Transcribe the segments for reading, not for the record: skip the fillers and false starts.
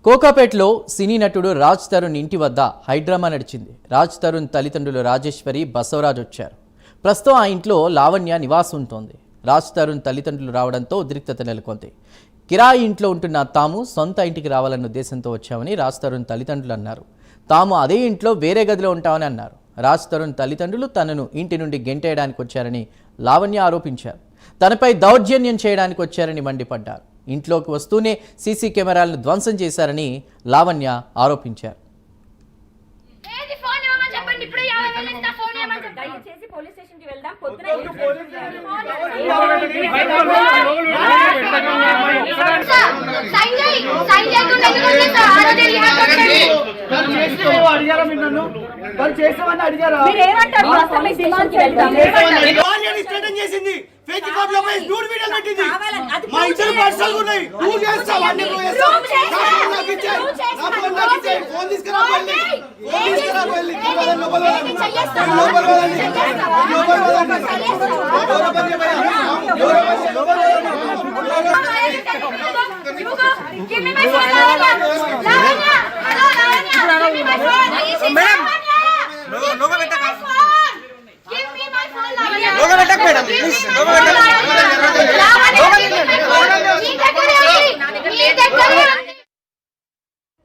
కోకాపేటలో సినీ నటుడు రాజ్ తరుణ్ ఇంటి వద్ద హైడ్రామా నడిచింది. రాజ్ తరుణ్ తల్లిదండ్రులు రాజేశ్వరి, బసవరాజ్ వచ్చారు. ప్రస్తుతం ఆ ఇంట్లో లావణ్య నివాసం ఉంటోంది. రాజ్ తరుణ్ తల్లిదండ్రులు రావడంతో ఉద్రిక్తత నెలకొంది. కిరాయి ఇంట్లో ఉంటున్న తాము సొంత ఇంటికి రావాలన్న ఉద్దేశంతో వచ్చామని రాజ్ తరుణ్ తల్లిదండ్రులు అన్నారు. తాము అదే ఇంట్లో వేరే గదిలో ఉంటామని అన్నారు. రాజ్ తరుణ్ తల్లిదండ్రులు తనను ఇంటి నుండి గెంటేయడానికి వచ్చారని లావణ్య ఆరోపించారు. తనపై దౌర్జన్యం చేయడానికి వచ్చారని మండిపడ్డారు. ఇంట్లోకి వస్తూనే సీసీ కెమెరాలను ధ్వంసం చేశారని లావణ్య ఆరోపించారు.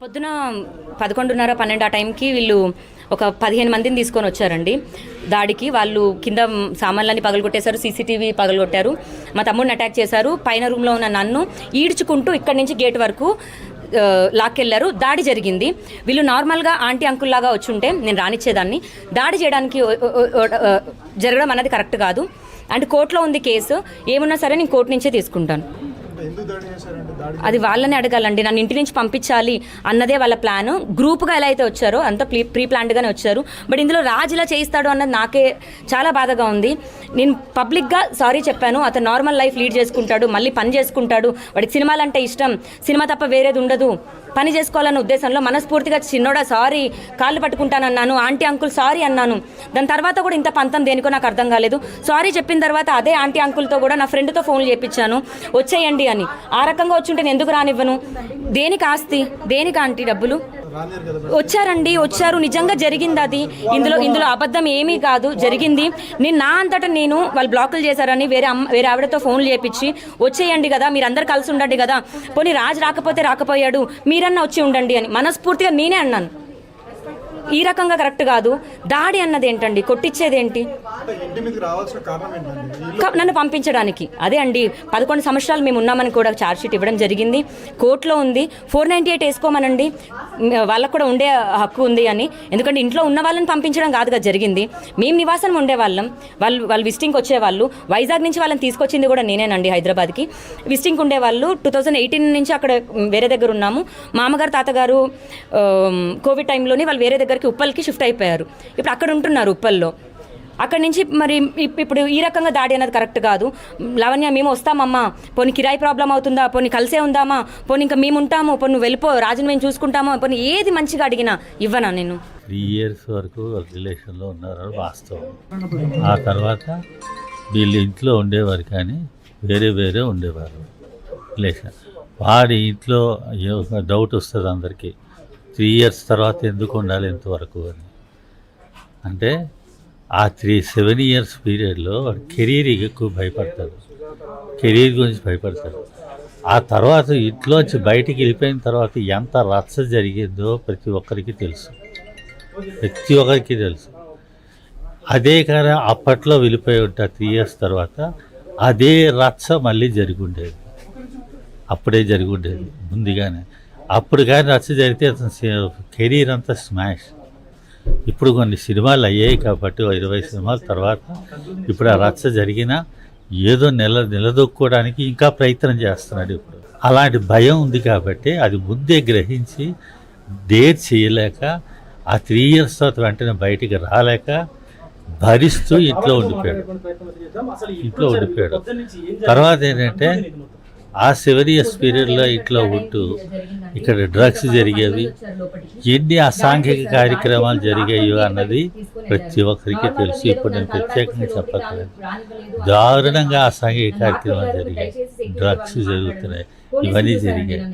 పొద్దున 11:30-12 ఆ టైంకి వీళ్ళు ఒక 15 మందిని తీసుకొని వచ్చారండి దాడికి. వాళ్ళు కింద సామాన్లన్నీ పగలగొట్టేశారు, సీసీటీవీ పగలగొట్టారు, మా తమ్ముడిని అటాక్ చేశారు. పైన రూమ్లో ఉన్న నన్ను ఈడ్చుకుంటూ ఇక్కడి నుంచి గేట్ వరకు లాక్కెళ్ళారు. దాడి జరిగింది. వీళ్ళు నార్మల్గా ఆంటీ అంకుల్ లాగా వచ్చుంటే నేను రానిచ్చేదాన్ని. దాడి చేయడానికి జరగడం అన్నది కరెక్ట్ కాదు. అండ్ కోర్టులో ఉంది కేసు, ఏమున్నా సరే నేను కోర్టు నుంచే తీసుకుంటాను. అది వాళ్ళని అడగాలండి. నన్ను ఇంటి నుంచి పంపించాలి అన్నదే వాళ్ళ ప్లాన్. గ్రూప్గా ఎలా అయితే వచ్చారో అంత ప్రీ ప్లాన్డ్గానే వచ్చారు. బట్ ఇందులో రాజు ఇలా చేయిస్తాడు అన్నది నాకే చాలా బాధగా ఉంది. నేను పబ్లిక్గా సారీ చెప్పాను. అతను నార్మల్ లైఫ్ లీడ్ చేసుకుంటాడు, మళ్ళీ పని చేసుకుంటాడు, వాడికి సినిమాలంటే ఇష్టం, సినిమా తప్ప వేరేది ఉండదు, పని చేసుకోవాలన్న ఉద్దేశంలో మనస్ఫూర్తిగా చిన్నోడా సారీ, కాళ్ళు పట్టుకుంటానన్నాను, ఆంటీ అంకుల్ సారీ అన్నాను. దాని తర్వాత కూడా ఇంత పంతం దేనికో నాకు అర్థం కాలేదు. సారీ చెప్పిన తర్వాత అదే ఆంటీ అంకుల్తో కూడా నా ఫ్రెండ్తో ఫోన్లు చేయించాను, వచ్చేయండి అని. ఆ రకంగా వచ్చుంటే నేను ఎందుకు రానివ్వను? దేనికి ఆస్తి, దేనికి ఆంటీ డబ్బులు? వచ్చారండి, వచ్చారు, నిజంగా జరిగింది అది. ఇందులో అబద్ధం ఏమీ కాదు, జరిగింది. నేను నా అంతటా నేను వాళ్ళు బ్లాకులు చేశారని వేరే ఆవిడతో ఫోన్లు చేయించి వచ్చేయండి కదా, మీరు అందరు కలిసి ఉండండి కదా, పోనీ రాజు రాకపోతే రాకపోయాడు, మీరన్నా వచ్చి ఉండండి అని మనస్ఫూర్తిగా నేనే అన్నాను. ఈ రకంగా కరెక్ట్ కాదు. దాడి అన్నది ఏంటండి, కొట్టించేది ఏంటి? నన్ను పంపించడానికి. అదే అండి, 11 సంవత్సరాలు మేము ఉన్నామని కూడా ఛార్జ్షీట్ ఇవ్వడం జరిగింది. కోర్టులో ఉంది. 498 వేసుకోమనండి, వాళ్ళకు కూడా ఉండే హక్కు ఉంది అని. ఎందుకంటే ఇంట్లో ఉన్న వాళ్ళని పంపించడం కాదు కదా జరిగింది. మేము నివాసం ఉండేవాళ్ళం, వాళ్ళు విజిటింగ్కి వచ్చేవాళ్ళు. వైజాగ్ నుంచి వాళ్ళని తీసుకొచ్చింది కూడా నేనేనండి హైదరాబాద్కి. విజిటింగ్కి ఉండేవాళ్ళు. 2018 నుంచి అక్కడ వేరే దగ్గర ఉన్నాము. మామగారు తాతగారు కోవిడ్ టైంలోని వాళ్ళు వేరే దగ్గరికి ఉప్పల్కి షిఫ్ట్ అయిపోయారు. ఇప్పుడు అక్కడ ఉంటున్నారు ఉప్పల్లో. అక్కడి నుంచి మరి ఇప్పుడు ఈ రకంగా దాడి అనేది కరెక్ట్ కాదు. లావణ్య మేము వస్తామమ్మా, పోనీ కిరాయి ప్రాబ్లం అవుతుందా, పోనీ కలిసే ఉందామా, పోనీ ఇంకా మేము ఉంటాము, పోనీ నువ్వు వెళ్ళిపో, రాజుని మేము చూసుకుంటామా, పోనీ ఏది మంచిగా అడిగినా ఇవ్వనా నేను. 3 years వరకు రిలేషన్లో ఉన్నారు వాస్తవం. ఆ తర్వాత వీళ్ళు ఇంట్లో ఉండేవారు కానీ వేరే ఉండేవారు రిలేషన్. వాడి ఇంట్లో డౌట్ వస్తుంది అందరికీ, 3 years తర్వాత ఎందుకు ఉండాలి ఎంతవరకు అని. అంటే ఆ 7 years పీరియడ్లో వాడు కెరీర్కి ఎక్కువ భయపడతాడు, కెరీర్ గురించి భయపడతాడు. ఆ తర్వాత ఇంట్లోంచి బయటికి వెళ్ళిపోయిన తర్వాత ఎంత రచ్చ జరిగిందో ప్రతి ఒక్కరికి తెలుసు. అదే కానీ అప్పట్లో వెళ్ళిపోయి ఉంటా 3 years తర్వాత అదే రచ్చ మళ్ళీ జరిగి ఉండేది, అప్పుడే జరిగి ఉండేది ముందుగానే. అప్పుడు కానీ రచ్చ జరిగితే అతని కెరీర్ అంతా స్మాష్. ఇప్పుడు కొన్ని సినిమాలు అయ్యాయి కాబట్టి 20 సినిమాల తర్వాత ఇప్పుడు ఆ రచ్చ జరిగినా ఏదో నిలదొక్కుకోవడానికి ఇంకా ప్రయత్నం చేస్తున్నాడు. ఇప్పుడు అలాంటి భయం ఉంది కాబట్టి అది ముందే గ్రహించి డేర్ చేయలేక ఆ 3 years తర్వాత వెంటనే బయటికి రాలేక భరిస్తూ ఇంట్లో ఉండిపోయాడు. తర్వాత ఏంటంటే ఆ 7 years పీరియడ్లో ఇంట్లో ఉంటూ ఇక్కడ డ్రగ్స్ జరిగేవి, ఎన్ని అసాంఘిక కార్యక్రమాలు జరిగాయో అన్నది ప్రతి ఒక్కరికి తెలుసు. ఇప్పుడు నేను ప్రత్యేకంగా చెప్పట్లేదు. దారుణంగా అసాంఘిక కార్యక్రమాలు జరిగాయి, డ్రగ్స్ జరుగుతున్నాయి, ఇవన్నీ జరిగాయి.